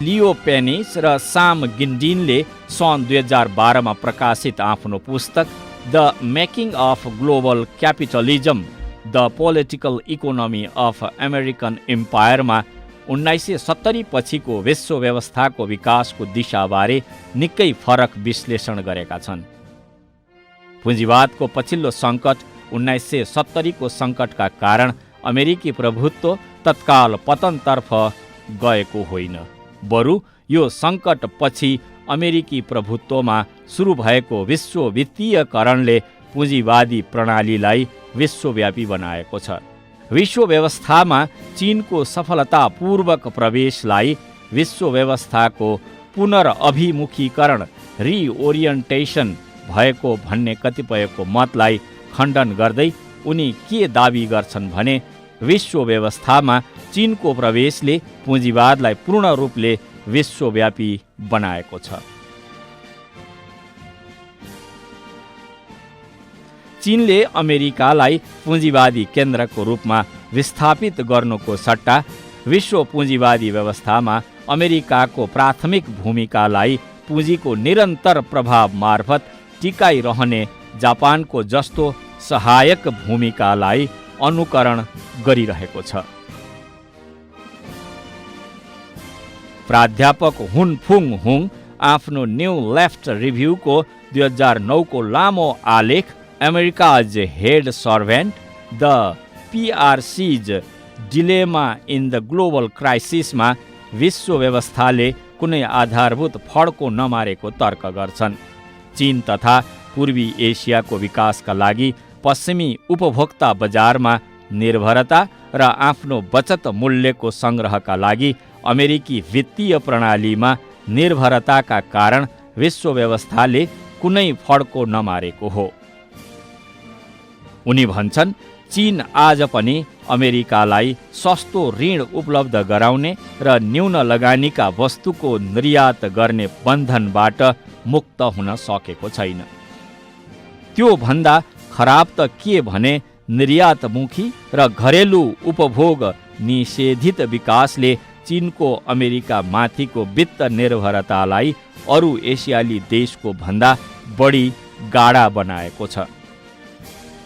लियो penis र साम गिन्डिनले सन् 2012मा प्रकाशित आफ्नो पुस्तक the making of global capitalism the political economy of American इम्पायरमा 1970 पछिको विश्व व्यवस्थाको विकासको दिशाबारे निकै फरक विश्लेषण गरेका छन्। पुँजीवादको पछिल्लो सङ्कट 1970 को सङ्कटका कारण अमेरिकी प्रभुत्व तत्काल पतनतर्फ गएको होइन, बरु यो सङ्कट पछि अमेरिकी प्रभुत्वमा सुरु भएको विश्व वित्तीयकरणले पुँजीवादी प्रणालीलाई विश्वव्यापी बनाएको छ। विश्व व्यवस्थामा चीनको सफलतापूर्वक प्रवेशलाई विश्व व्यवस्थाको पुनर्अभिमुखीकरण रिओरिएन्टेसन भएको भन्ने कतिपयको मतलाई खण्डन गर्दै उनी के दाबी गर्छन् भने विश्व व्यवस्थामा चीनको प्रवेशले पुँजीवादलाई पूर्ण रूपले विश्वव्यापी बनाएको छ। चीनले अमेरिकालाई पुँजीवादी केन्द्रको रूपमा विस्थापित गर्नुको सट्टा विश्व पुँजीवादी व्यवस्थामा अमेरिकाको प्राथमिक भूमिकालाई पुँजीको निरन्तर प्रभाव मार्फत टिकाइरहने जापानको जस्तो सहायक भूमिकालाई अनुकरण गरिरहेको छ। प्राध्यापक हुन फुङ हुङ आफ्नो न्यू लेफ्ट रिभ्यूको 2009 को लामो आलेख America's head servant the PRC's dilemma in the global क्राइसिसमा विश्व व्यवस्थाले कुनै आधारभूत फड्को नमारेको तर्क गर्छन्। चीन तथा पूर्वी एसियाको विकासका लागि पश्चिमी उपभोक्ता बजारमा निर्भरता र आफ्नो बचत मूल्यको सङ्ग्रहका लागि अमेरिकी वित्तीय प्रणालीमा निर्भरताका कारण विश्व व्यवस्थाले कुनै फड्को नमारेको हो। उनी भन्छन्, चीन आज पनि अमेरिकालाई सस्तो ऋण उपलब्ध गराउने र न्यून लगानीका वस्तुको निर्यात गर्ने बन्धनबाट मुक्त हुन सकेको छैन। त्यो भन्दा खराब त के भने निर्यातमुखी र घरेलु उपभोग निषेधित विकासले चीनको अमेरिका माथिको वित्त निर्भरतालाई अरू एसियाली देशको भन्दा बढी गाढा बनाएको छ।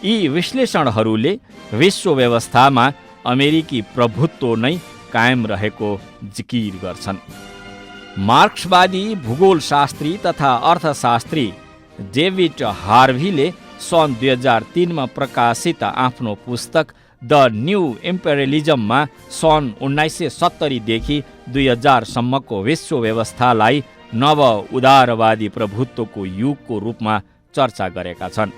यी विश्लेषणहरूले विश्व व्यवस्थामा अमेरिकी प्रभुत्व नै कायम रहेको जिकिर गर्छन्। मार्क्सवादी भूगोलशास्त्री तथा अर्थशास्त्री डेभिड हार्भीले सन् 2003मा प्रकाशित आफ्नो पुस्तक द न्यू इम्पेरियलिजममा सन् 1970 देखि 2000 सम्मको विश्व व्यवस्थालाई नव उदारवादी प्रभुत्वको युगको रूपमा चर्चा गरेका छन्।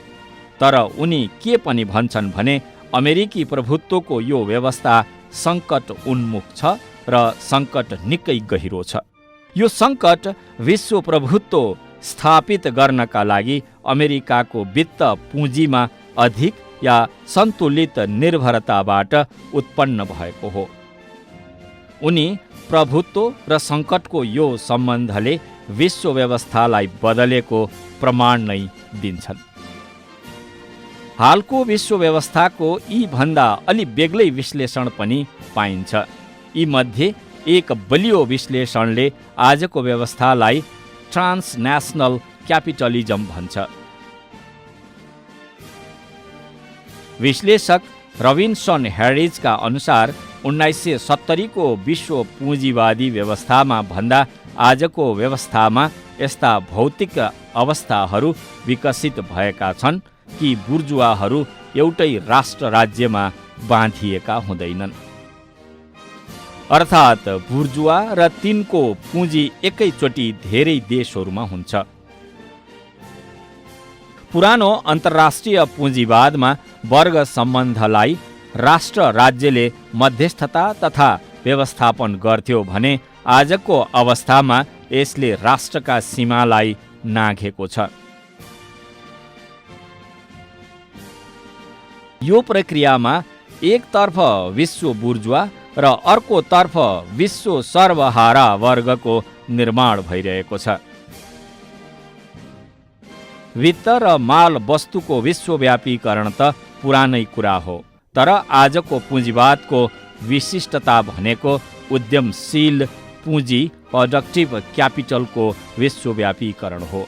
तर उनी के पनि भन्छन् भने अमेरिकी प्रभुत्वको यो व्यवस्था सङ्कट उन्मुख छ र सङ्कट निकै गहिरो छ। यो सङ्कट विश्व प्रभुत्व स्थापित गर्नका लागि अमेरिकाको वित्त पुँजीमा अधिक या सन्तुलित निर्भरताबाट उत्पन्न भएको हो। उनी प्रभुत्व र सङ्कटको यो सम्बन्धले विश्व व्यवस्थालाई बदलेको प्रमाण नै दिन्छन्। हालको विश्व व्यवस्थाको यी भन्दा अलि बेग्लै विश्लेषण पनि पाइन्छ। यी मध्ये एक बलियो विश्लेषणले आजको व्यवस्थालाई ट्रान्सनेसनल क्यापिटलिजम भन्छ। विश्लेषक रबिन्सन ह्यारिजका अनुसार 1970 को विश्व पुँजीवादी व्यवस्थामा भन्दा आजको व्यवस्थामा यस्ता भौतिक अवस्थाहरू विकसित भएका छन् कि बुर्जुवाहरू एउटै राष्ट्र राज्यमा बाँधिएका हुँदैनन्। अर्थात् बुर्जुवा र तिनको पुँजी एकैचोटि धेरै देशहरूमा हुन्छ। पुरानो अन्तर्राष्ट्रिय पुँजीवादमा वर्ग सम्बन्धलाई राष्ट्र राज्यले मध्यस्थता तथा व्यवस्थापन गर्थ्यो भने आजको अवस्थामा यसले राष्ट्रका सीमालाई नाघेको छ। यो प्रक्रियामा एकतर्फ विश्व बुर्जुवा र अर्कोतर्फ विश्व सर्वहारा वर्गको निर्माण भइरहेको छ। वित्त र माल वस्तुको विश्वव्यापीकरण त पुरानै कुरा हो, तर आजको पुँजीवादको विशिष्टता भनेको उद्यमशील पुँजी प्रोडक्टिभ क्यापिटलको विश्वव्यापीकरण हो।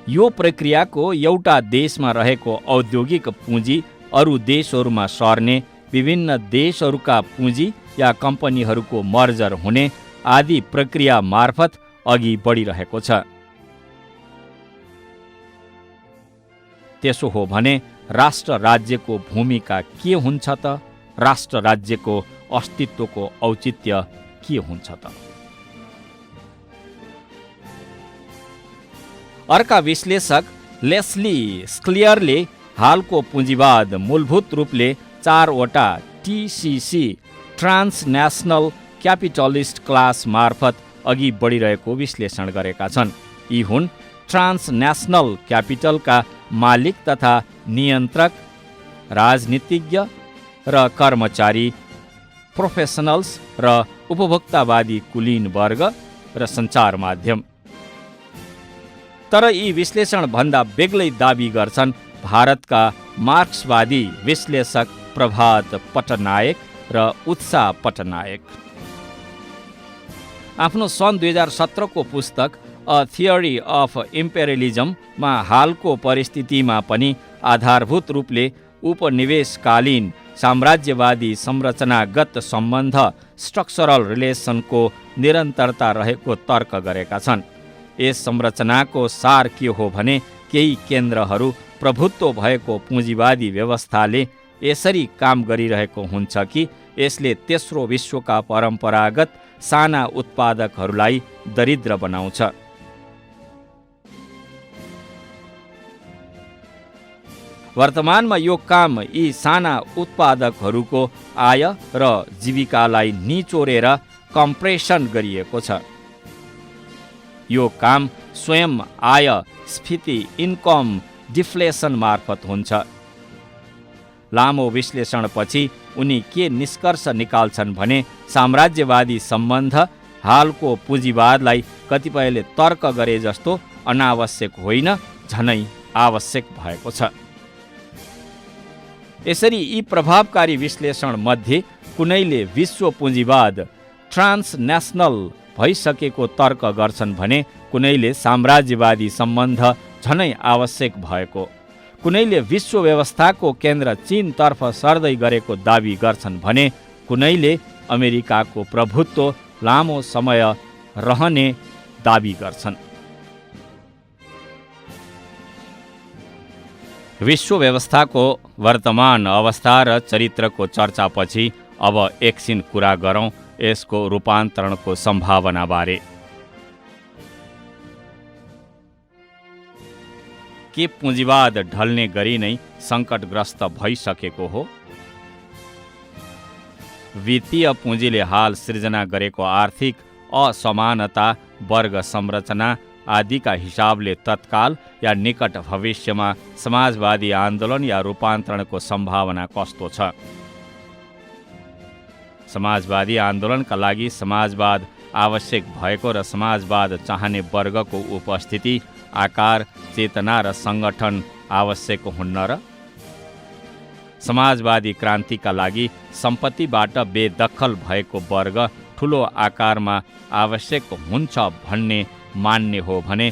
यो प्रक्रियाको एउटा देशमा रहेको औद्योगिक पुँजी अरू देशहरूमा सर्ने, विभिन्न देशहरूका पुँजी या कम्पनीहरूको मर्जर हुने आदि प्रक्रिया मार्फत अघि बढिरहेको छ। त्यसो हो भने राष्ट्र राज्यको भूमिका के हुन्छ त? राष्ट्र राज्यको अस्तित्वको औचित्य के हुन्छ त? अर्का विश्लेषक लेस्ली स्क्लियरले हालको पुँजीवाद मूलभूत रूपले 4वटा TCC ट्रान्सनेसनल क्यापिटलिस्ट क्लास मार्फत अघि बढिरहेको विश्लेषण गरेका छन्। यी हुन् ट्रान्सनेसनल क्यापिटलका मालिक तथा नियन्त्रक, राजनीतिज्ञ र कर्मचारी, प्रोफेसनल्स र उपभोक्तावादी कुलीन वर्ग र सञ्चार माध्यम। तर यी विश्लेषणभन्दा बेग्लै दाबी गर्छन् भारतका मार्क्सवादी विश्लेषक प्रभात पटनायक र उत्साह पटनायक। आफ्नो सन् 2017को पुस्तक अ थियोरी अफ इम्पेरियलिजममा हालको परिस्थितिमा पनि आधारभूत रूपले उपनिवेशकालीन साम्राज्यवादी संरचनागत सम्बन्ध स्ट्रक्चरल रिलेसनको निरन्तरता रहेको तर्क गरेका छन्। यस संरचनाको सार के हो भने केही केन्द्रहरू प्रभुत्व भएको पुँजीवादी व्यवस्थाले यसरी काम गरिरहेको हुन्छ कि यसले तेस्रो विश्वका परम्परागत साना उत्पादकहरूलाई दरिद्र बनाउँछ। वर्तमानमा यो काम यी साना उत्पादकहरूको आय र जीविकालाई निचोरेर कम्प्रेसन गरिएको छ। यो काम स्वयं आय स्फीति इन्कम डिफ्लेसन मार्फत हुन्छ। लामो विश्लेषणपछि उनी के निष्कर्ष निकाल्छन् भने साम्राज्यवादी सम्बन्ध हालको पुँजीवादलाई कतिपयले तर्क गरे जस्तो अनावश्यक होइन, झनै आवश्यक भएको छ। यसरी यी प्रभावकारी विश्लेषण मध्ये कुनैले विश्व पुँजीवाद ट्रान्सनेसनल भइसकेको तर्क गर्छन् भने कुनैले साम्राज्यवादी सम्बन्ध झनै आवश्यक भएको, कुनैले विश्व व्यवस्थाको केन्द्र चीनतर्फ सर्दै गरेको दाबी गर्छन् भने कुनैले अमेरिकाको प्रभुत्व लामो समय रहने दाबी गर्छन्। विश्व व्यवस्थाको वर्तमान अवस्था र चरित्रको चर्चापछि अब एकछिन कुरा गरौँ यसको रूपान्तरणको सम्भावनाबारे। के पुँजीवाद ढल्ने गरी नै सङ्कटग्रस्त भइसकेको हो? वित्तीय पुँजीले हाल सृजना गरेको आर्थिक असमानता, वर्ग संरचना आदिका हिसाबले तत्काल या निकट भविष्यमा समाजवादी आन्दोलन या रूपान्तरणको सम्भावना कस्तो छ? समाजवादी आन्दोलनका लागि समाजवाद आवश्यक भएको र समाजवाद चाहने वर्गको उपस्थिति, आकार, चेतना र सङ्गठन आवश्यक हुन्न र? समाजवादी क्रान्तिका लागि सम्पत्तिबाट बेदखल भएको वर्ग ठुलो आकारमा आवश्यक हुन्छ भन्ने मान्ने हो भने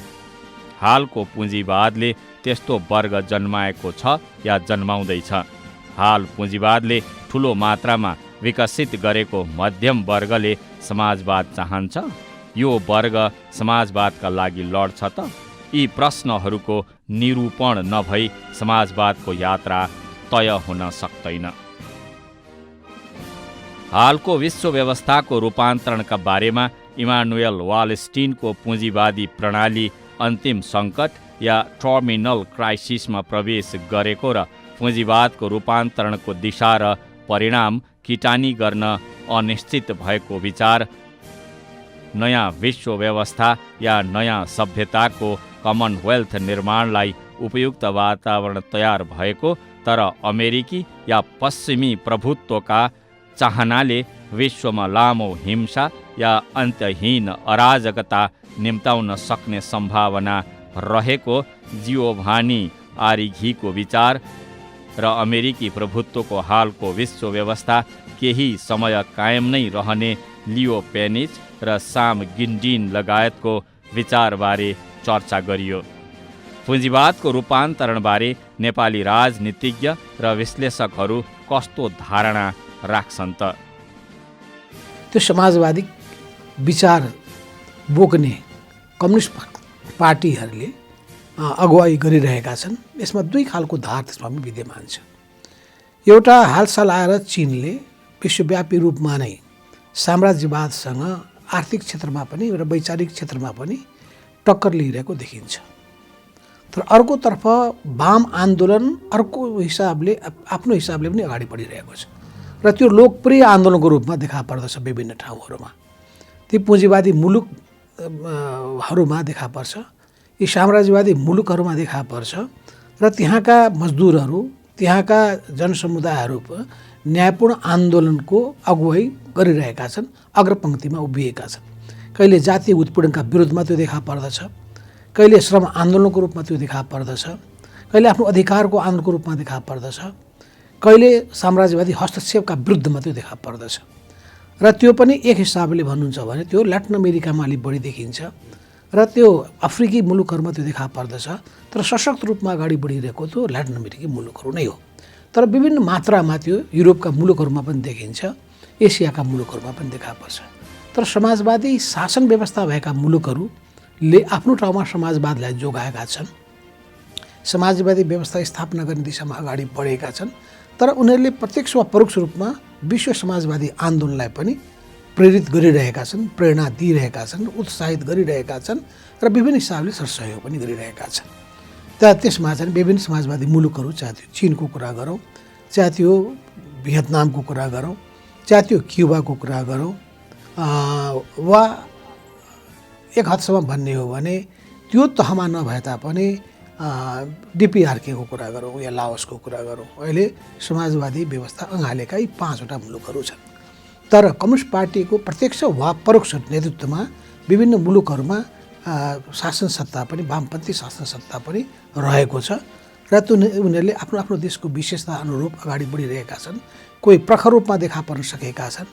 हालको पुँजीवादले त्यस्तो वर्ग जन्माएको छ या जन्माउँदैछ? हाल पुँजीवादले ठुलो मात्रामा विकसित गरेको मध्यम वर्गले समाजवाद चाहन्छ? यो वर्ग समाजवादका लागि लड्छ त? यी प्रश्नहरूको निरूपण नभई समाजवादको यात्रा तय हुन सक्दैन। हालको विश्व व्यवस्थाको रूपान्तरणका बारेमा इमानुएल वालस्टिनको पुँजीवादी प्रणाली अन्तिम सङ्कट या टर्मिनल क्राइसिसमा प्रवेश गरेको र पुँजीवादको रूपान्तरणको दिशा र परिणाम किटानी गर्न अनिश्चित भएको विचार, नयाँ विश्व व्यवस्था या नयाँ सभ्यताको कमनवेल्थ निर्माणलाई उपयुक्त वातावरण तयार भएको तर अमेरिकी या पश्चिमी प्रभुत्वका चाहनाले विश्वमा लामो हिंसा या अन्त्यहीन अराजकता निम्ताउन सक्ने सम्भावना रहेको जियोभानी आरिघीको विचार र अमेरिकी प्रभुत्वको हालको विश्व व्यवस्था केही समय कायम नै रहने लियो पेनिज र साम गिन्डिन लगायतको विचारबारे चर्चा गरियो। पुँजीवादको रूपान्तरणबारे नेपाली राजनीतिज्ञ र विश्लेषकहरू कस्तो धारणा राख्छन् त? त्यो समाजवादी विचार बोक्ने कम्युनिस्ट पार्टीहरूले अगुवाई गरिरहेका छन्। यसमा दुई खालको धार त्यसमा पनि विद्यमान छ। एउटा हालसाल आएर चीनले विश्वव्यापी रूपमा नै साम्राज्यवादसँग आर्थिक क्षेत्रमा पनि र वैचारिक क्षेत्रमा पनि टक्कर लिइरहेको देखिन्छ। तर अर्कोतर्फ वाम आन्दोलन अर्को हिसाबले आफ्नो हिसाबले पनि अगाडि बढिरहेको छ र त्यो लोकप्रिय आन्दोलनको रूपमा देखा पर्दछ विभिन्न ठाउँहरूमा। ती पुँजीवादी मुलुकहरूमा देखा पर्छ, यी साम्राज्यवादी मुलुकहरूमा देखा पर्छ र त्यहाँका मजदुरहरू, त्यहाँका जनसमुदायहरू न्यायपूर्ण आन्दोलनको अगुवाई गरिरहेका छन्, अग्रपङ्क्तिमा उभिएका छन्। कहिले जातीय उत्पीडनका विरुद्धमा त्यो देखा पर्दछ, कहिले श्रम आन्दोलनको रूपमा त्यो देखा पर्दछ, कहिले आफ्नो अधिकारको आन्दोलनको रूपमा देखा पर्दछ, कहिले साम्राज्यवादी हस्तक्षेपका विरुद्धमा त्यो देखा पर्दछ। र त्यो पनि एक हिसाबले भन्नुहुन्छ भने त्यो ल्याटिन अमेरिकामा अलिक बढी देखिन्छ र त्यो अफ्रिकी मुलुकहरूमा त्यो देखा पर्दछ। तर सशक्त रूपमा अगाडि बढिरहेको त्यो ल्याटिन अमेरिकी मुलुकहरू नै हो। तर विभिन्न मात्रामा त्यो युरोपका मुलुकहरूमा पनि देखिन्छ, एसियाका मुलुकहरूमा पनि देखा पर्छ। तर समाजवादी शासन व्यवस्था भएका मुलुकहरूले आफ्नो ठाउँमा समाजवादलाई जोगाएका छन्, समाजवादी व्यवस्था स्थापना गर्ने दिशामा अगाडि बढेका छन्। तर उनीहरूले प्रत्यक्ष वा परोक्ष रूपमा विश्व समाजवादी आन्दोलनलाई पनि प्रेरित गरिरहेका छन्, प्रेरणा दिइरहेका छन्, उत्साहित गरिरहेका छन् र विभिन्न हिसाबले सरसहयोग पनि गरिरहेका छन्। त्यसमा चाहिँ विभिन्न समाजवादी मुलुकहरू, चाहे त्यो चीनको कुरा गरौँ, चाहे त्यो भियतनामको कुरा गरौँ, चाहे त्यो क्युबाको कुरा गरौँ, वा एक हदसम्म भन्ने हो भने त्यो तहमा नभए तापनि डिपिआरकेको कुरा गरौँ या लाओसको कुरा गरौँ, अहिले समाजवादी व्यवस्था अँगालेका यी 5वटा मुलुकहरू छन्। तर कम्युनिस्ट पार्टीको प्रत्यक्ष वा परोक्ष नेतृत्वमा विभिन्न मुलुकहरूमा शासन सत्ता पनि, वामपन्थी शासन सत्ता पनि रहेको छ र त्यो उनीहरूले आफ्नो आफ्नो देशको विशेषता अनुरूप अगाडि बढिरहेका छन्। कोही प्रखर रूपमा देखा पर्न सकेका छन्,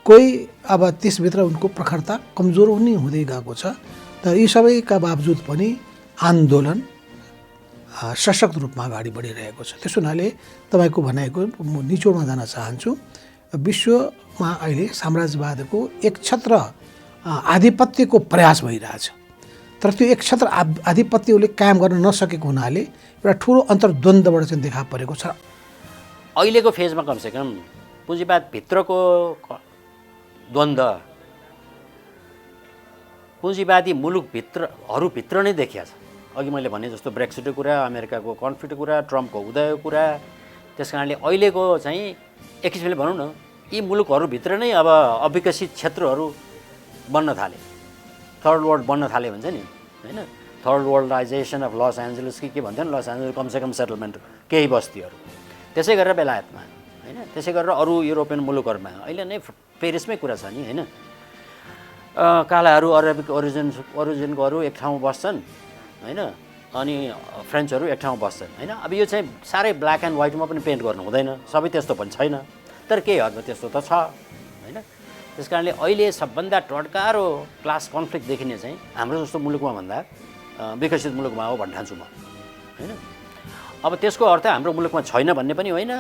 कोही अब त्यसभित्र उनको प्रखरता कमजोर हुने हुँदै गएको छ। तर यी सबैका बावजुद पनि आन्दोलन सशक्त रूपमा अगाडि बढिरहेको छ। त्यस हुनाले तपाईँको भनाइको म निचोडमा जान चाहन्छु। विश्वमा अहिले साम्राज्यवादको एक छत्र आधिपत्यको प्रयास भइरहेछ। तर त्यो एक छत्र आधिपत्यले कायम गर्न नसकेको हुनाले एउटा ठुलो अन्तर्द्वन्द्वबाट चाहिँ देखा परेको छ। अहिलेको फेजमा कमसेकम पुँजीवादभित्रको द्वन्द्व पुँजीवादी मुलुकभित्रहरूभित्र नै देखिया छ। अघि मैले भने जस्तो ब्रेक्सिटको कुरा, अमेरिकाको कन्फ्लिक्टको कुरा, ट्रम्पको उदयको कुरा। त्यस कारणले अहिलेको चाहिँ एक किसिमले भनौँ न, यी मुलुकहरूभित्र नै अब अविकसित क्षेत्रहरू बन्न थाले, थर्ड वर्ल्ड बन्न थाले भन्छ नि, होइन? थर्ड वर्ल्डाइजेसन अफ लस एन्जलस के भन्छ नि, लस एन्जलस कमसेकम सेटलमेन्ट केही बस्तीहरू। त्यसै गरेर बेलायतमा, होइन? त्यसै गरेर अरू युरोपियन मुलुकहरूमा अहिले नै पेरिसमै कुरा छ नि, होइन? कालाहरू, अरेबिक ओरिजिनकोहरू एक ठाउँमा बस्छन्, होइन? अनि फ्रेन्चहरू एक ठाउँमा बस्छन्, होइन? अब यो चाहिँ साह्रै ब्ल्याक एन्ड व्हाइटमा पनि पेन्ट गर्नु हुँदैन, सबै त्यस्तो पनि छैन। तर केही हदमा त्यस्तो त छ, होइन? त्यस कारणले अहिले सबभन्दा टड्कारो क्लास कन्फ्लिक्ट देखिने चाहिँ हाम्रो जस्तो मुलुकमा भन्दा विकसित मुलुकमा हो भन्ने ठान्छु म, होइन? अब त्यसको अर्थ हाम्रो मुलुकमा छैन भन्ने पनि होइन,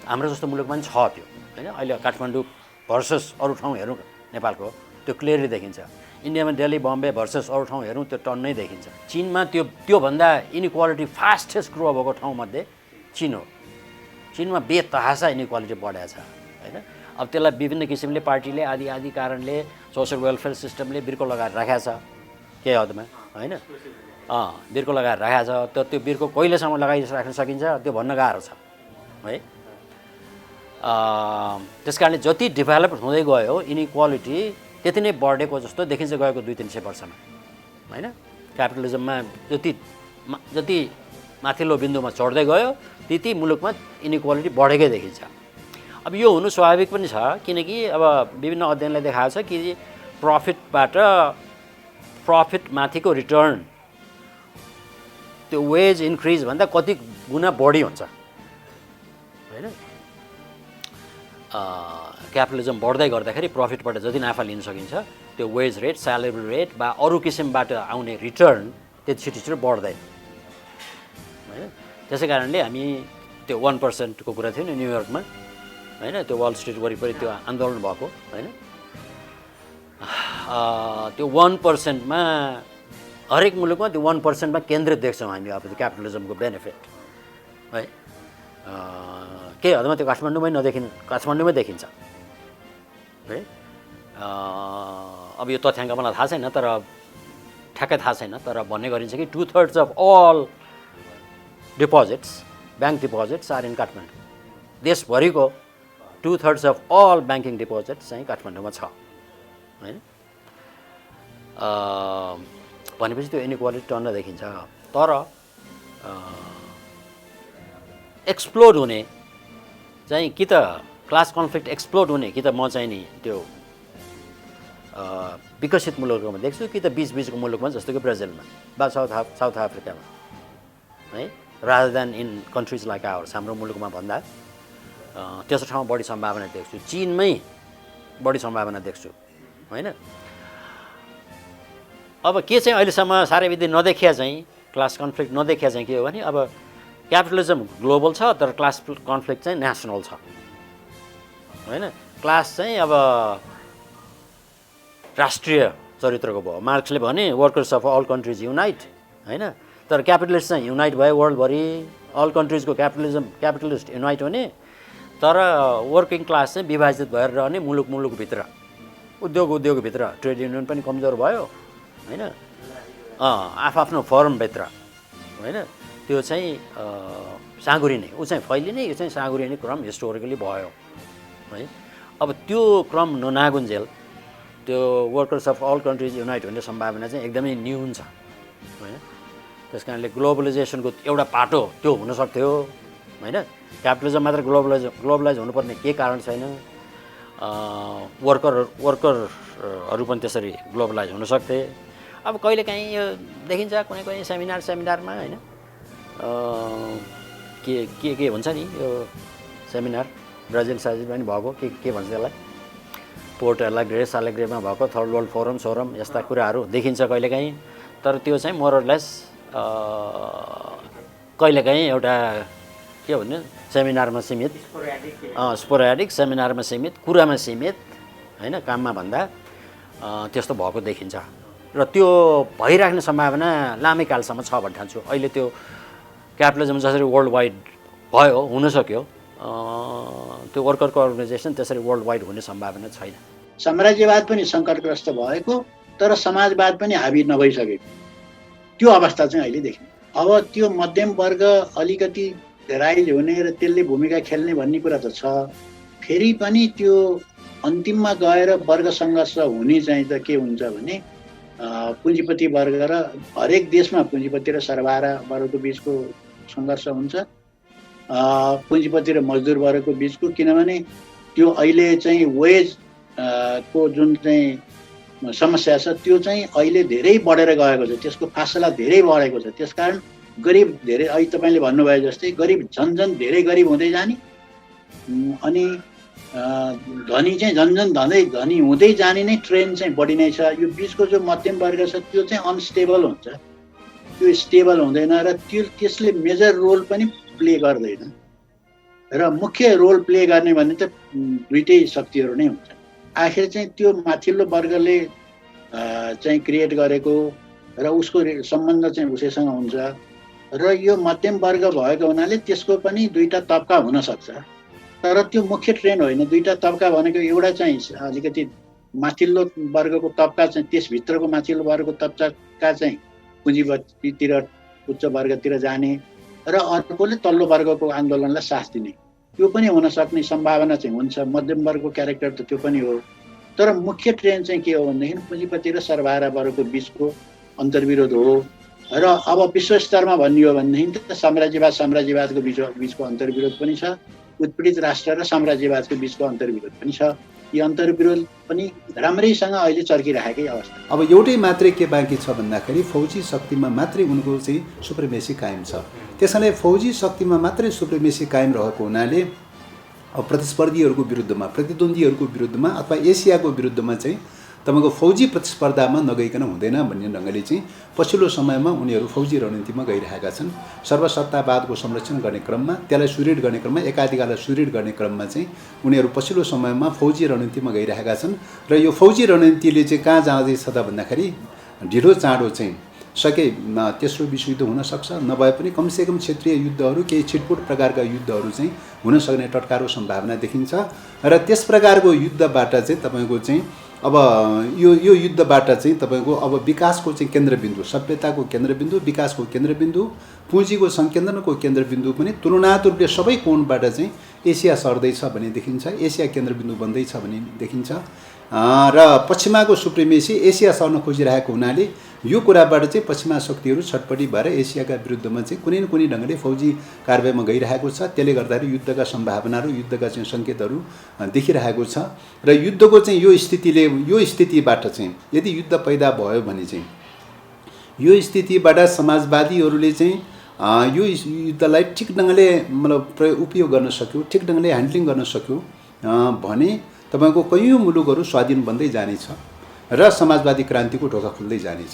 हाम्रो जस्तो मुलुकमा पनि छ त्यो, होइन? अहिले काठमाडौँ भर्सेस अरू ठाउँ हेरौँ नेपालको, त्यो क्लियरली देखिन्छ। इन्डियामा दिल्ली, बम्बे भर्सेस अरू ठाउँ हेरौँ, त्यो टन्नै देखिन्छ। चीनमा त्योभन्दा इनइक्वालिटी फास्टेस्ट ग्रो भएको ठाउँमध्ये चीन हो। चीनमा बेतहासा इनइक्वालिटी बढाएको छ, होइन? अब त्यसलाई विभिन्न किसिमले पार्टीले आदि कारणले सोसल वेलफेयर सिस्टमले बिर्को लगाएर राखेको छ केही हदमा, होइन? बिर्को लगाएर राखेको छ। त्यो बिर्को कहिलेसम्म लगाइराख्न सकिन्छ त्यो भन्न गाह्रो छ, है? त्यस कारणले जति डेभलप हुँदै गयो इनइक्वालिटी त्यति नै बढेको जस्तो देखिन्छ गएको 200-300 वर्षमा, होइन? क्यापिटलिजममा जति माथिल्लो बिन्दुमा चढ्दै गयो त्यति मुलुकमा इनइक्वालिटी बढेकै देखिन्छ। अब यो हुनु स्वाभाविक पनि छ, किनकि अब विभिन्न अध्ययनले देखाएको छ कि प्रफिटबाट प्रफिटमाथिको रिटर्न त्यो वेज इन्क्रिज भन्दा कति गुणा बढी हुन्छ होइन। क्यापिटलिजम बढ्दै गर्दाखेरि प्रफिटबाट जति नाफा लिन सकिन्छ त्यो वेज रेट, स्यालेरी रेट वा अरू किसिमबाट आउने रिटर्न त्यति छिटो बढ्दैन होइन। त्यसै कारणले हामी त्यो 1% को कुरा थियो नि न्युयोर्कमा होइन, त्यो वाल स्ट्रिट वरिपरि त्यो आन्दोलन भएको होइन, त्यो 1%मा हरेक मुलुकमा त्यो 1%मा केन्द्रित देख्छौँ हामी अब त्यो क्यापिटलिजमको बेनिफिट है। केही हदमा त्यो काठमाडौँमै देखिन्छ है। अब यो तथ्याङ्क मलाई थाहा छैन, तर ठ्याक्कै थाहा छैन, तर भन्ने गरिन्छ कि 2/3 of all deposits, bank deposits are in Kathmandu. देशभरिको 2/3 अफ अल ब्याङ्किङ डिपोजिट्स चाहिँ काठमाडौँमा छ होइन। भनेपछि त्यो इनइक्वालिटी टन्न देखिन्छ। तर एक्सप्लोड हुने चाहिँ कि त क्लास कन्फ्लिक्ट एक्सप्लोड हुने कि त म चाहिँ नि त्यो विकसित मुलुकमा देख्छु कि त बिचको मुलुकमा जस्तो कि ब्राजिलमा वा साउथ अफ्रिकामा है, rather then in countries like ours, हाम्रो मुलुकमा भन्दा त्यस्तो ठाउँमा बढी सम्भावना देख्छु। चीनमै बढी सम्भावना देख्छु होइन। अब के चाहिँ अहिलेसम्म साह्रै विधि नदेखिया चाहिँ क्लास कन्फ्लिक्ट नदेखिया चाहिँ के हो भने अब क्यापिटलिजम ग्लोबल छ तर क्लास कन्फ्लिक्ट चाहिँ नेसनल छ होइन। क्लास चाहिँ अब राष्ट्रिय चरित्रको भयो। मार्क्सले भने workers of all countries unite होइन, तर क्यापिटलिस्ट चाहिँ युनाइट भयो वर्ल्डभरि, अल कन्ट्रिजको क्यापिटलिस्ट युनाइट हुने, तर वर्किङ क्लास चाहिँ विभाजित भएर रहने मुलुकभित्र, उद्योगभित्र ट्रेड युनियन पनि कमजोर भयो होइन, आफ्नो फर्मभित्र होइन। त्यो चाहिँ साँगुरिने, ऊ चाहिँ फैलिने, यो चाहिँ साँगुरिने क्रम हिस्टोरिकली भयो है। अब त्यो क्रम ननागुन्जेल त्यो workers of all countries unite हुने सम्भावना चाहिँ एकदमै न्यून छ होइन। त्यस कारणले ग्लोबलाइजेसनको एउटा पाटो त्यो हुनसक्थ्यो होइन। क्यापिटलिजम मात्र ग्लोबलाइज हुनुपर्ने केही कारण छैन। वर्करहरू पनि त्यसरी ग्लोबलाइज हुनसक्थे। अब कहिलेकाहीँ यो देखिन्छ कुनै सेमिनारमा होइन, के हुन्छ नि यो सेमिनार ब्राजिल पनि भएको, के भन्छ त्यसलाई, पोर्ट एलेग्रेमा भएको थर्ड वर्ल्ड फोरम यस्ता कुराहरू देखिन्छ कहिलेकाहीँ। तर त्यो चाहिँ मोरलेस कहिलेकाहीँ एउटा के भन्ने सेमिनारमा सीमित, स्पोराडिक सेमिनारमा सीमित, कुरामा सीमित होइन, काममा भन्दा त्यस्तो भएको देखिन्छ। र त्यो भइराख्ने सम्भावना लामै कालसम्म छ भन्ने ठान्छु। अहिले त्यो क्यापिटलिजम जसरी वर्ल्ड वाइड भयो, हुनसक्यो, त्यो वर्करको अर्गनाइजेसन त्यसरी वर्ल्ड वाइड हुने सम्भावना छैन। साम्राज्यवाद पनि सङ्कटग्रस्त भएको तर समाजवाद पनि हाबी नभइसकेको त्यो अवस्था चाहिँ अहिले देखिन्छ। अब त्यो मध्यम वर्ग अलिकति राइज हुने र त्यसले भूमिका खेल्ने भन्ने कुरा त छ, फेरि पनि त्यो अन्तिममा गएर वर्ग सङ्घर्ष हुने चाहिँ त के हुन्छ भने पुँजीपति वर्ग र हरेक देशमा पुँजीपति र सरबारा वर्गको बिचको सङ्घर्ष हुन्छ, पुँजीपति र मजदुर वर्गको बिचको। किनभने त्यो अहिले चाहिँ वेज को जुन चाहिँ समस्या छ त्यो चाहिँ अहिले धेरै बढेर गएको छ, त्यसको फासला धेरै बढेको छ। त्यसकारण गरिब धेरै, अहिले तपाईँले भन्नुभयो जस्तै गरिब झन्झन धेरै गरिब हुँदै जाने अनि धनी चाहिँ झन्झन धनी हुँदै जाने नै ट्रेन्ड चाहिँ बढी नै छ। यो बिचको जो मध्यम वर्ग छ त्यो चाहिँ अनस्टेबल हुन्छ, त्यो स्टेबल हुँदैन र त्यसले मेजर रोल पनि प्ले गर्दैन। र मुख्य रोल प्ले गर्ने भन्ने त दुइटै शक्तिहरू नै हुन्छ। आखिर चाहिँ त्यो माथिल्लो वर्गले चाहिँ क्रिएट गरेको र उसको सम्बन्ध चाहिँ उसैसँग हुन्छ र यो मध्यम वर्ग भएको हुनाले त्यसको पनि दुईटा तबका हुनसक्छ। तर त्यो मुख्य ट्रेन्ड होइन। दुईटा तबका भनेको एउटा चाहिँ अलिकति माथिल्लो वर्गको तबका चाहिँ त्यसभित्रको माथिल्लो वर्गको तबका चाहिँ पुँजीपतितिर उच्च वर्गतिर जाने र अर्कोले तल्लो वर्गको आन्दोलनलाई साथ दिने, त्यो पनि हुन सक्ने सम्भावना चाहिँ हुन्छ। मध्यम वर्गको क्यारेक्टर त त्यो पनि हो। तर मुख्य ट्रेन्ड चाहिँ के हो भनेदेखि पुँजीपति र सरबारा वर्गको बिचको अन्तर्विरोध हो। र अब विश्व स्तरमा भन्ने हो भनेदेखि त साम्राज्यवादको बिचको अन्तर्विरोध पनि छ, उत्पीडित राष्ट्र र साम्राज्यवादको बिचको अन्तर्विरोध पनि छ। यी अन्तर्विरोध पनि राम्रैसँग अहिले चर्किराखेकै अवस्था। अब एउटै मात्रै के बाँकी छ भन्दाखेरि फौजी शक्तिमा मात्रै उनको चाहिँ सुप्रिमेसी कायम छ। त्यसैले फौजी शक्तिमा मात्रै सुप्रिमेसी कायम रहेको हुनाले अब प्रतिस्पर्धीहरूको विरुद्धमा, प्रतिद्वन्द्वीहरूको विरुद्धमा अथवा एसियाको विरुद्धमा चाहिँ तपाईँको फौजी प्रतिस्पर्धामा नगइकन हुँदैन भन्ने ढङ्गले चाहिँ पछिल्लो समयमा उनीहरू फौजी रणनीतिमा गइरहेका छन्। सर्वसत्तावादको संरक्षण गर्ने क्रममा, त्यसलाई सुदृढ गर्ने क्रममा, एकाधिकारलाई सुदृढ गर्ने क्रममा चाहिँ उनीहरू पछिल्लो समयमा फौजी रणनीतिमा गइरहेका छन्। र यो फौजी रणनीतिले चाहिँ कहाँ जाँदैछ त भन्दाखेरि ढिलो चाँडो चाहिँ सके तेस्रो विश्वयुद्ध हुनसक्छ, नभए पनि कमसेकम क्षेत्रीय युद्धहरू, केही छिटपुट प्रकारका युद्धहरू चाहिँ हुन सक्ने टटकारो सम्भावना देखिन्छ। र त्यस प्रकारको युद्धबाट चाहिँ तपाईँको चाहिँ अब यो युद्धबाट चाहिँ तपाईँको अब विकासको चाहिँ केन्द्रबिन्दु, सभ्यताको केन्द्रबिन्दु, विकासको केन्द्रबिन्दु, पुँजीको सङ्केन्द्रणको केन्द्रबिन्दु पनि तुलनात्मक रूपले सबै कोणबाट चाहिँ एसिया सर्दैछ भन्ने देखिन्छ, एसिया केन्द्रबिन्दु बन्दैछ भन्ने देखिन्छ। र पश्चिमाको सुप्रिमेसी एसिया सर्न खोजिरहेको हुनाले यो कुराबाट चाहिँ पश्चिमा शक्तिहरू छटपटी भएर एसियाका विरुद्धमा चाहिँ कुनै न कुनै ढङ्गले फौजी कारबाहीमा गइरहेको छ। त्यसले गर्दाखेरि युद्धका सम्भावनाहरू, युद्धका चाहिँ सङ्केतहरू देखिरहेको छ। र युद्धको चाहिँ यो स्थितिबाट चाहिँ यदि युद्ध पैदा भयो भने चाहिँ यो स्थितिबाट समाजवादीहरूले चाहिँ यो युद्धलाई ठिक ढङ्गले मतलब उपयोग गर्न सक्यो, ठिक ढङ्गले ह्यान्डलिङ गर्न सक्यो भने तपाईँको कैयौँ मुलुकहरू स्वाधीन बन्दै जानेछ र समाजवादी क्रान्तिको ढोका खुल्दै जानेछ।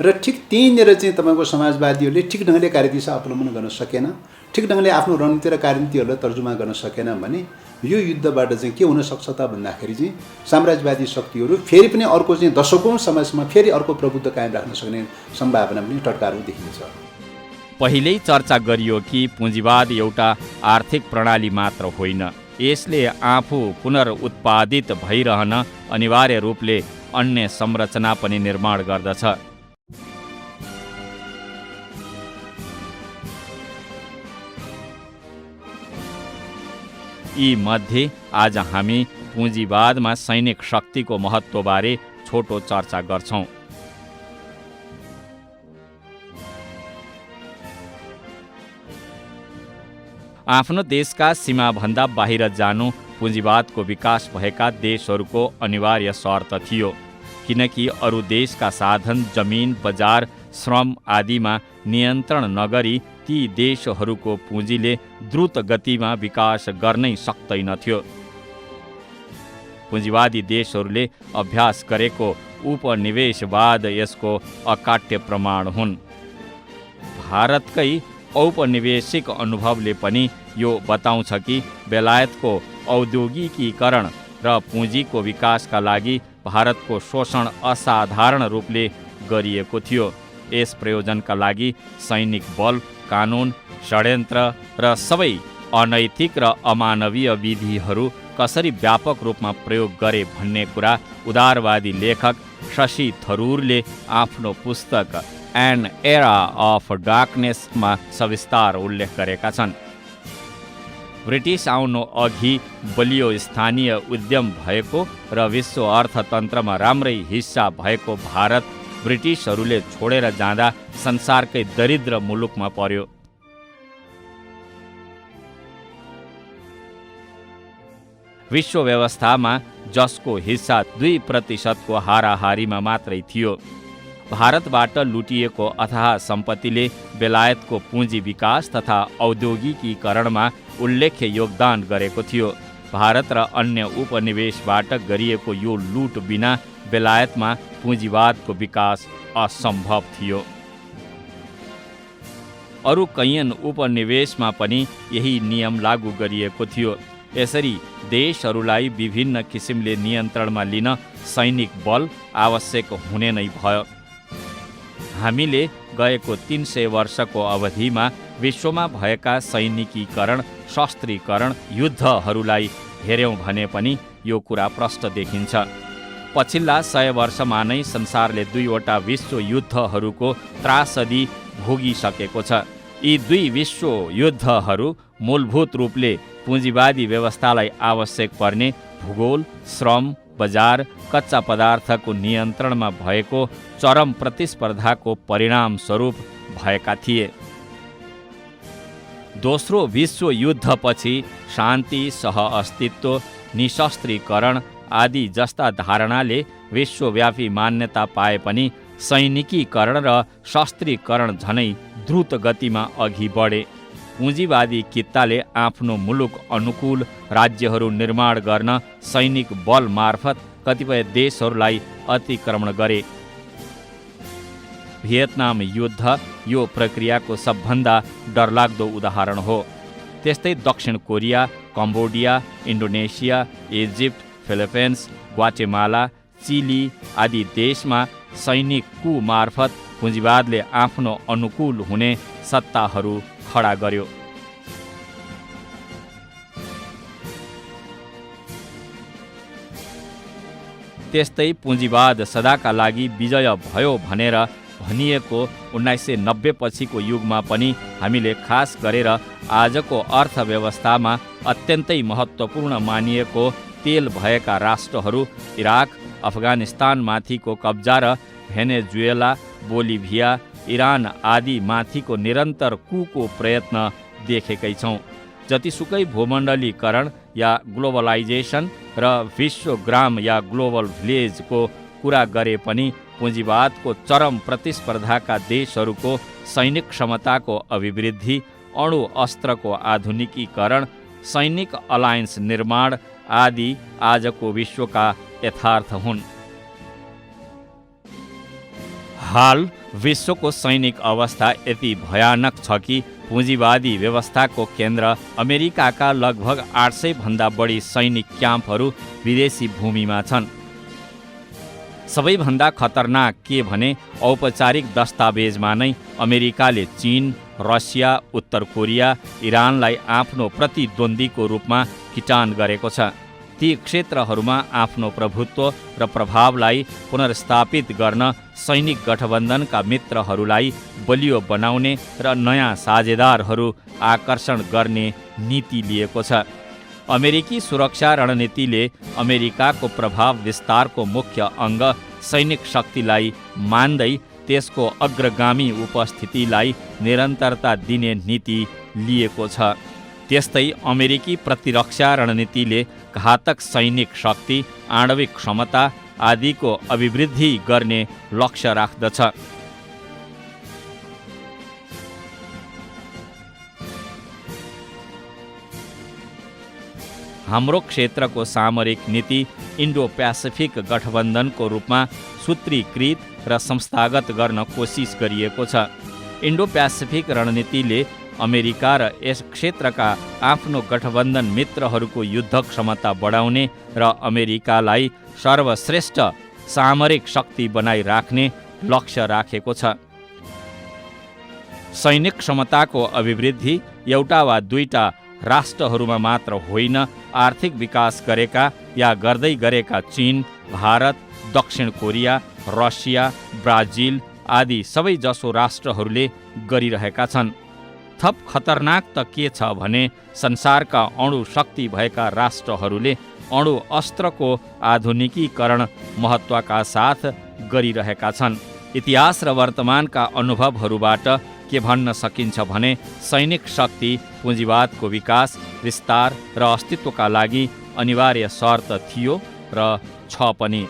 र ठिक त्यहीँनिर चाहिँ तपाईँको समाजवादीहरूले ठिक ढङ्गले कार्यदिशा अवलम्बन गर्न सकेन, ठिक ढङ्गले आफ्नो रणनीति र कार्यनीतिहरूलाई तर्जुमा गर्न सकेन भने यो युद्धबाट चाहिँ के हुनसक्छ त भन्दाखेरि चाहिँ साम्राज्यवादी शक्तिहरू फेरि पनि अर्को चाहिँ दशकौँ समयसम्म फेरि अर्को प्रभुत्व कायम राख्न सक्ने सम्भावना पनि टटकारो देखिन्छ। पहिल्यै चर्चा गरियो कि पुँजीवाद एउटा आर्थिक प्रणाली मात्र होइन, यसले आफू पुनरुत्पादित भइरहन अनिवार्य रूपले अन्य संरचना पनि निर्माण गर्दछ। यी मध्ये आज हामी पुँजीवादमा सैनिक शक्तिको महत्त्वबारे छोटो चर्चा गर्छौँ। आफ्नो देशका सीमाभन्दा बाहिर जानु पुँजीवादको विकास भएका देशहरूको अनिवार्य शर्त थियो, किनकि अरू देशका साधन, जमिन, बजार, श्रम आदिमा नियन्त्रण नगरी ती देशहरूको पुँजीले द्रुत गतिमा विकास गर्नै सक्दैनथ्यो। पुँजीवादी देशहरूले अभ्यास गरेको उपनिवेशवाद यसको अकाट्य प्रमाण हुन्। भारतकै औपनिवेशिक अनुभवले पनि यो बताउँछ कि बेलायतको औद्योगिकीकरण र पुँजीको विकासका लागि भारतको शोषण असाधारण रूपले गरिएको थियो। यस प्रयोजनका लागि सैनिक बल, कानुन, षड्यन्त्र र सबै अनैतिक र अमानवीय विधिहरू कसरी व्यापक रूपमा प्रयोग गरे भन्ने कुरा उदारवादी लेखक शशि थरूरले आफ्नो पुस्तक एन एरा अफ डार्कनेसमा सविस्तार उल्लेख गरेका छन्। ब्रिटिस आउनु अघि बलियो स्थानीय उद्यम भएको र विश्व अर्थतन्त्रमा राम्रै हिस्सा भएको भारत ब्रिटिसहरूले छोडेर जाँदा संसारकै दरिद्र मुलुकमा पर्यो। विश्व व्यवस्थामा जसको हिस्सा 2% हाराहारीमा मात्रै थियो। भारतबाट लुटिएको अथाह सम्पत्तिले बेलायतको पुँजी विकास तथा औद्योगिकीकरणमा उल्लेख्य योगदान गरेको थियो। भारत र अन्य उपनिवेशबाट गरिएको यो लुट बिना बेलायतमा पुँजीवादको विकास असम्भव थियो। अरू कैयन उपनिवेशमा पनि यही नियम लागू गरिएको थियो। यसरी देशहरूलाई विभिन्न किसिमले नियन्त्रणमा लिन सैनिक बल आवश्यक हुने नै भयो। हामीले गएको 300 वर्षको अवधिमा विश्वमा भएका सैनिकीकरण, शस्त्रीकरण, युद्धहरूलाई हेऱ्यौँ भने पनि यो कुरा प्रष्ट देखिन्छ। पछिल्ला 100 वर्षमा नै संसारले 2वटा विश्व युद्धहरूको त्रासदी भोगिसकेको छ। यी 2 विश्व युद्धहरू मूलभूत रूपले पुँजीवादी व्यवस्थालाई आवश्यक पर्ने भूगोल, श्रम, बजार, कच्चा पदार्थको नियन्त्रणमा भएको चरम प्रतिस्पर्धाको परिणाम स्वरूप भएका थिए। दोस्रो विश्व युद्धपछि शान्ति, सहअस्तित्व, निशस्त्रीकरण, आदि जस्ता धारणाले विश्वव्यापी मान्यता पाए पनि सैनिकीकरण र शस्त्रीकरण झनै द्रुत गतिमा अघि बढे। पुँजीवादी कित्ताले आफ्नो मुलुक अनुकूल राज्यहरू निर्माण गर्न सैनिक बल मार्फत कतिपय देशहरूलाई अतिक्रमण गरे। भियतनाम युद्ध यो प्रक्रियाको सबभन्दा डरलाग्दो उदाहरण हो। त्यस्तै दक्षिण Korea, Cambodia, Indonesia, Egypt, Philippines, Guatemala, Chile आदि देशमा सैनिक कु मार्फत पुँजीवादले आफ्नो अनुकूल हुने सत्ताहरू खडा गर्यो। त्यस्तै पुँजीवाद सदाका लागि विजय भयो भनेर भनिएको 1990 पछिको युगमा पनि हामीले खास गरेर आजको अर्थव्यवस्थामा अत्यन्तै महत्त्वपूर्ण मानिएको तेल भएका राष्ट्रहरू इराक, अफगानिस्तानमाथिको कब्जा र भेनेजुएला, बोलिभिया, इरान आदि माथिको निरन्तर कुको प्रयत्न देखेकै छौँ। जतिसुकै भूमण्डलीकरण या ग्लोबलाइजेसन र विश्वग्राम या ग्लोबल भिलेजको कुरा गरे पनि पुँजीवादको चरम प्रतिस्पर्धाका देशहरूको सैनिक क्षमताको अभिवृद्धि, अणु अस्त्रको आधुनिकीकरण, सैनिक अलायन्स निर्माण आदि आजको विश्वका यथार्थ हुन्। हाल विश्वको सैनिक अवस्था यति भयानक छ कि पुँजीवादी व्यवस्थाको केन्द्र अमेरिकाका लगभग 800 भन्दा बढी सैनिक क्याम्पहरू विदेशी भूमिमा छन्। सबैभन्दा खतरनाक के भने औपचारिक दस्तावेजमा नै अमेरिकाले चीन, रसिया, उत्तर कोरिया, इरानलाई आफ्नो प्रतिद्वन्द्वीको रूपमा किटान गरेको छ। ती क्षेत्रहरूमा आफ्नो प्रभुत्व र प्रभावलाई पुनर्स्थापित गर्न सैनिक गठबन्धनका मित्रहरूलाई बलियो बनाउने र नयाँ साझेदारहरू आकर्षण गर्ने नीति लिएको छ। अमेरिकी सुरक्षा रणनीतिले अमेरिकाको प्रभाव विस्तारको मुख्य अङ्ग सैनिक शक्तिलाई मान्दै त्यसको अग्रगामी उपस्थितिलाई निरन्तरता दिने नीति लिएको छ। त्यस्तै अमेरिकी प्रतिरक्षा रणनीतिले घातक सैनिक शक्ति, आणविक क्षमता आदिको अभिवृद्धि गर्ने लक्ष्य राख्दछ। हाम्रो क्षेत्रको सामरिक नीति इन्डो प्यासिफिक गठबन्धनको रूपमा सूत्रीकृत र संस्थागत गर्न कोसिस गरिएको छ। इन्डो प्यासिफिक रणनीतिले अमेरिका र यस क्षेत्रका आफ्नो गठबन्धन मित्रहरूको युद्ध क्षमता बढाउने र अमेरिकालाई सर्वश्रेष्ठ सामरिक शक्ति बनाइराख्ने लक्ष्य राखेको छ। सैनिक क्षमताको अभिवृद्धि एउटा वा दुईटा राष्ट्रहरूमा मात्र होइन, आर्थिक विकास गरेका या गर्दै गरेका चीन, भारत, दक्षिण कोरिया, रसिया, ब्राजिल आदि सबै जसो राष्ट्रहरूले गरिरहेका छन्। थप खतरनाक त के छ भने संसारका अणु शक्ति भएका राष्ट्रहरूले अणु अस्त्रको आधुनिकीकरण महत्त्वका साथ गरिरहेका छन्। इतिहास र वर्तमानका अनुभवहरूबाट के भन्न सकिन्छ भने सैनिक शक्ति पुँजीवादको विकास, विस्तार र अस्तित्वका लागि अनिवार्य शर्त थियो र छ पनि।